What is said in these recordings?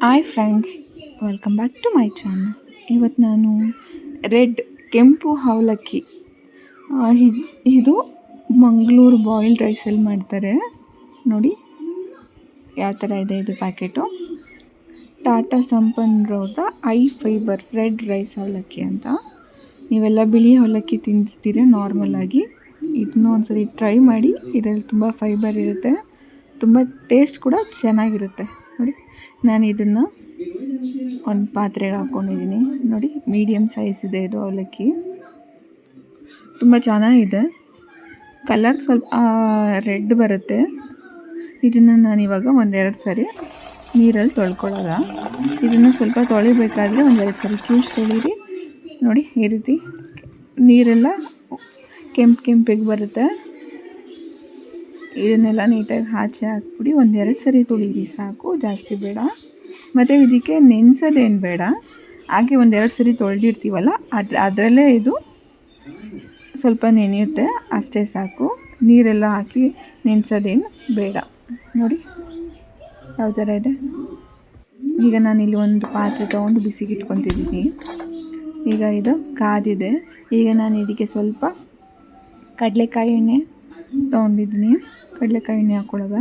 Hi friends, welcome back to my channel. ಇವತ್ತು ನಾನು ಕೆಂಪು ಅವಲಕ್ಕಿ, ಇದು ಮಂಗಳೂರು ಬಾಯ್ಲ್ಡ್ ರೈಸಲ್ಲಿ ಮಾಡ್ತಾರೆ ನೋಡಿ. ಯಾವ ಥರ ಇದೆ ಇದು ಪ್ಯಾಕೆಟು. ಟಾಟಾ ಸಂಪನ್‌ರವ್ರದ್ದು ಹೈ ಫೈಬರ್ ರೆಡ್ ರೈಸ್ ಅವಲಕ್ಕಿ ಅಂತ. ನೀವೆಲ್ಲ ಬಿಳಿ ಅವಲಕ್ಕಿ ತಿಂದಿರ್ತೀರ ನಾರ್ಮಲಾಗಿ. ಇದನ್ನೂ ಒಂದ್ಸರಿ ಟ್ರೈ ಮಾಡಿ. ಇದರಲ್ಲಿ ತುಂಬ ಫೈಬರ್ ಇರುತ್ತೆ, ತುಂಬ ಟೇಸ್ಟ್ ಕೂಡ ಚೆನ್ನಾಗಿರುತ್ತೆ ನೋಡಿ. ನಾನು ಇದನ್ನು ಒಂದು ಪಾತ್ರೆಗೆ ಹಾಕ್ಕೊಂಡಿದ್ದೀನಿ ನೋಡಿ. ಮೀಡಿಯಮ್ ಸೈಜ್ ಇದೆ ಇದು ಅವಲಕ್ಕಿ, ತುಂಬ ಚೆನ್ನಾಗಿದೆ. ಕಲರ್ ಸ್ವಲ್ಪ ರೆಡ್ ಬರುತ್ತೆ. ಇದನ್ನು ನಾನಿವಾಗ ಒಂದೆರಡು ಸರಿ ನೀರಲ್ಲಿ ತೊಳ್ಕೊಳ್ಳೋದ. ಇದನ್ನು ಸ್ವಲ್ಪ ತೊಳಿಬೇಕಾದ್ರೆ ಒಂದೆರಡು ಸರಿ ಕ್ಯೂಸ್ ತೊಳೀರಿ ನೋಡಿ. ಈ ರೀತಿ ನೀರೆಲ್ಲ ಕೆಂಪಿಗೆ ಬರುತ್ತೆ. ಇದನ್ನೆಲ್ಲ ನೀಟಾಗಿ ಆಚೆ ಹಾಕ್ಬಿಡಿ. ಒಂದೆರಡು ಸರಿ ತೊಳೀರಿ ಸಾಕು, ಜಾಸ್ತಿ ಬೇಡ. ಮತ್ತು ಇದಕ್ಕೆ ನೆನೆಸೋದೇನು ಬೇಡ, ಹಾಗೆ ಒಂದೆರಡು ಸರಿ ತೊಳೆದಿರ್ತೀವಲ್ಲ ಅದರಲ್ಲೇ ಇದು ಸ್ವಲ್ಪ ನೆನೆಯುತ್ತೆ, ಅಷ್ಟೇ ಸಾಕು. ನೀರೆಲ್ಲ ಹಾಕಿ ನೆನೆಸೋದೇನು ಬೇಡ ನೋಡಿ ಯಾವ ಥರ ಇದೆ. ಈಗ ನಾನಿಲ್ಲಿ ಒಂದು ಪಾತ್ರೆ ತೊಗೊಂಡು ಬಿಸಿಗೆ ಇಟ್ಕೊತಿದ್ದೀನಿ. ಈಗ ಇದು ಕಾದಿದೆ. ಈಗ ನಾನು ಇದಕ್ಕೆ ಸ್ವಲ್ಪ ಕಡಲೆಕಾಯಿ ಎಣ್ಣೆ ತೊಗೊಂಡಿದ್ದೀನಿ. ಕಡಲೆಕಾಯಿ ಎಣ್ಣೆ ಹಾಕ್ಕೊಳ್ಳೋದ.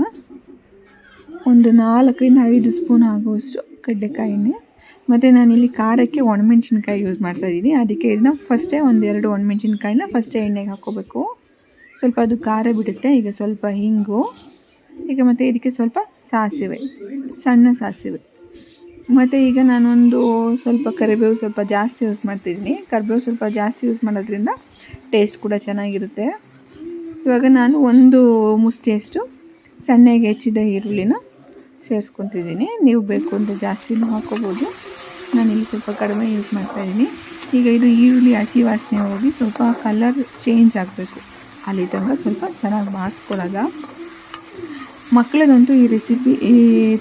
ಒಂದು 4-5 ಸ್ಪೂನ್ ಆಗುವಷ್ಟು ಕಡಲೆಕಾಯಿ ಎಣ್ಣೆ. ಮತ್ತು ನಾನಿಲ್ಲಿ ಖಾರಕ್ಕೆ ಒಣಮೆಣ್ಸಿನ್ಕಾಯಿ ಯೂಸ್ ಮಾಡ್ತಾಯಿದ್ದೀನಿ. ಅದಕ್ಕೆ ಇದನ್ನ ಫಸ್ಟೇ 1-2 ಒಣಮೆಣ್ಸಿನ್ಕಾಯಿನ ಫಸ್ಟೇ ಎಣ್ಣೆಗೆ ಹಾಕ್ಕೋಬೇಕು. ಸ್ವಲ್ಪ ಅದು ಖಾರ ಬಿಡುತ್ತೆ. ಈಗ ಸ್ವಲ್ಪ ಹಿಂಗು, ಈಗ ಮತ್ತು ಇದಕ್ಕೆ ಸ್ವಲ್ಪ ಸಾಸಿವೆ, ಸಣ್ಣ ಸಾಸಿವೆ. ಮತ್ತು ಈಗ ನಾನೊಂದು ಸ್ವಲ್ಪ ಕರಿಬೇವು ಸ್ವಲ್ಪ ಜಾಸ್ತಿ ಯೂಸ್ ಮಾಡ್ತಿದ್ದೀನಿ. ಕರಿಬೇವು ಸ್ವಲ್ಪ ಜಾಸ್ತಿ ಯೂಸ್ ಮಾಡೋದ್ರಿಂದ ಟೇಸ್ಟ್ ಕೂಡ ಚೆನ್ನಾಗಿರುತ್ತೆ. ಇವಾಗ ನಾನು ಒಂದು ಮುಷ್ಟಿಯಷ್ಟು ಸಣ್ಣಗೆ ಹೆಚ್ಚಿದ ಈರುಳ್ಳಿನ ಸೇರಿಸ್ಕೊತಿದ್ದೀನಿ. ನೀವು ಬೇಕು ಅಂದರೆ ಜಾಸ್ತಿನೂ ಹಾಕ್ಕೋಬೋದು. ನಾನಿಲ್ಲಿ ಸ್ವಲ್ಪ ಕಡಿಮೆ ಯೂಸ್ ಮಾಡ್ತಾಯಿದ್ದೀನಿ. ಈಗ ಇದು ಈರುಳ್ಳಿ ಹಸಿ ವಾಸನೆ ಹೋಗಿ ಸ್ವಲ್ಪ ಕಲರ್ ಚೇಂಜ್ ಆಗಬೇಕು, ಅಲ್ಲಿ ತನಕ ಸ್ವಲ್ಪ ಚೆನ್ನಾಗಿ ಬಾಡಿಸ್ಕೊಳ್ಳೋದ. ಮಕ್ಕಳಿಗಂತೂ ಈ ರೆಸಿಪಿ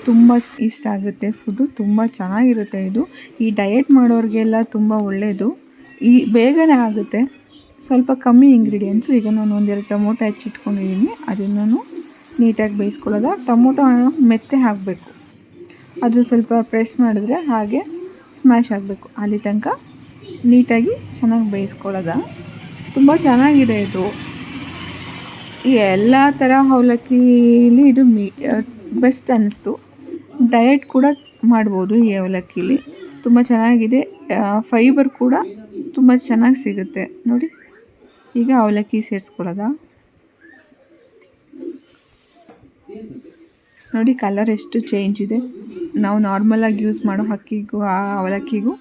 ತುಂಬ ಇಷ್ಟ ಆಗುತ್ತೆ. ಫುಡ್ಡು ತುಂಬ ಚೆನ್ನಾಗಿರುತ್ತೆ ಇದು. ಈ ಡಯಟ್ ಮಾಡೋರಿಗೆಲ್ಲ ತುಂಬ ಒಳ್ಳೆಯದು. ಬೇಗನೆ ಆಗುತ್ತೆ, ಸ್ವಲ್ಪ ಕಮ್ಮಿ ಇಂಗ್ರೀಡಿಯೆಂಟ್ಸು. ಈಗ ನಾನು ಒಂದೆರಡು ಟೊಮೊಟೊ ಹೆಚ್ಚಿಟ್ಕೊಂಡಿದ್ದೀನಿ. ಅದನ್ನು ನೀಟಾಗಿ ಬೇಯಿಸ್ಕೊಳ್ಳೋದ. ಟೊಮೊಟೊ ಮೆತ್ತೆ ಹಾಕಬೇಕು, ಅದು ಸ್ವಲ್ಪ ಪ್ರೆಸ್ ಮಾಡಿದ್ರೆ ಹಾಗೆ ಸ್ಮ್ಯಾಶ್ ಆಗಬೇಕು, ಅಲ್ಲಿ ತನಕ ನೀಟಾಗಿ ಚೆನ್ನಾಗಿ ಬೇಯಿಸ್ಕೊಳ್ಳೋದ. ತುಂಬ ಚೆನ್ನಾಗಿದೆ ಇದು. ಈ ಎಲ್ಲ ಥರ ಅವಲಕ್ಕಿಲಿ ಇದು ಬೆಸ್ಟ್ ಅನ್ನಿಸ್ತು. ಡಯಟ್ ಕೂಡ ಮಾಡ್ಬೋದು ಈ ಅವಲಕ್ಕಿಲಿ. ತುಂಬ ಚೆನ್ನಾಗಿದೆ. ಫೈಬರ್ ಕೂಡ ತುಂಬ ಚೆನ್ನಾಗಿ ಸಿಗುತ್ತೆ ನೋಡಿ. ಈಗ ಅವಲಕ್ಕಿ ಸೇರಿಸ್ಕೊಳ್ಳೋದ ನೋಡಿ. ಕಲರ್ ಎಷ್ಟು ಚೇಂಜ್ ಇದೆ. ನಾವು ನಾರ್ಮಲಾಗಿ ಯೂಸ್ ಮಾಡೋ ಅಕ್ಕಿಗೂ ಆ ಅವಲಕ್ಕಿಗೂ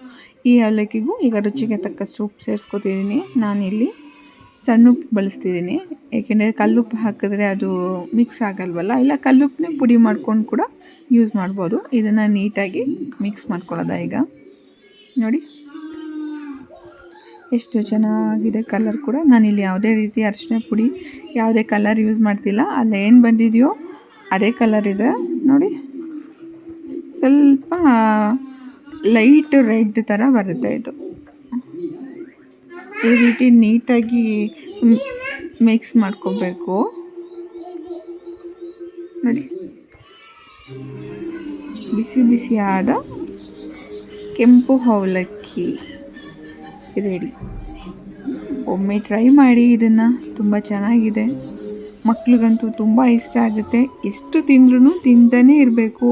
ಈ ಅವಲಕ್ಕಿಗೂ ಈಗ ರುಚಿಗೆ ತಕ್ಕಷ್ಟು ಉಪ್ಪು ಸೇರಿಸ್ಕೊತಿದ್ದೀನಿ. ನಾನಿಲ್ಲಿ ಸಣ್ಣ ಉಪ್ಪು ಬಳಸ್ತಿದ್ದೀನಿ, ಏಕೆಂದರೆ ಕಲ್ಲುಪ್ಪು ಹಾಕಿದ್ರೆ ಅದು ಮಿಕ್ಸ್ ಆಗಲ್ವಲ್ಲ. ಇಲ್ಲ ಕಲ್ಲುಪ್ಪನ್ನೇ ಪುಡಿ ಮಾಡ್ಕೊಂಡು ಕೂಡ ಯೂಸ್ ಮಾಡ್ಬೋದು. ಇದನ್ನು ನೀಟಾಗಿ ಮಿಕ್ಸ್ ಮಾಡ್ಕೊಳ್ಳೋದ. ಈಗ ನೋಡಿ ಎಷ್ಟು ಚೆನ್ನಾಗಿದೆ ಕಲರ್ ಕೂಡ. ನಾನಿಲ್ಲಿ ಯಾವುದೇ ರೀತಿ ಅರಿಶಿನ ಪುಡಿ ಯಾವುದೇ ಕಲರ್ ಯೂಸ್ ಮಾಡ್ತಿಲ್ಲ. ಅಲ್ಲಿ ಏನು ಬಂದಿದೆಯೋ ಅದೇ ಕಲರ್ ಇದೆ ನೋಡಿ. ಸ್ವಲ್ಪ ಲೈಟ್ ರೆಡ್ ಥರ ಬರುತ್ತೆ ಇದು. ಈ ರೀತಿ ನೀಟಾಗಿ ಮಿಕ್ಸ್ ಮಾಡ್ಕೋಬೇಕು ನೋಡಿ. ಬಿಸಿ ಬಿಸಿಯಾದ ಕೆಂಪು ಅವಲಕ್ಕಿ ರೆಡಿ. ಒಮ್ಮೆ ಟ್ರೈ ಮಾಡಿ ಇದನ್ನು, ತುಂಬ ಚೆನ್ನಾಗಿದೆ. ಮಕ್ಳಿಗಂತೂ ತುಂಬ ಇಷ್ಟ ಆಗುತ್ತೆ. ಎಷ್ಟು ತಿಂದ್ರೂ ತಿಂತಾನೇ ಇರಬೇಕು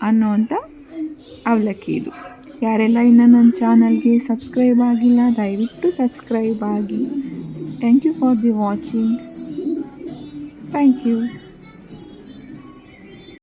ಅನ್ನೋವಂಥ ಅವಲಕ್ಕಿ ಇದು. ಯಾರೆಲ್ಲ ಇನ್ನೂ ನನ್ನ ಚಾನಲ್ಗೆ ಸಬ್ಸ್ಕ್ರೈಬ್ ಆಗಿಲ್ಲ, ದಯವಿಟ್ಟು ಸಬ್ಸ್ಕ್ರೈಬ್ ಆಗಿ. Thank you for the watching. Thank you.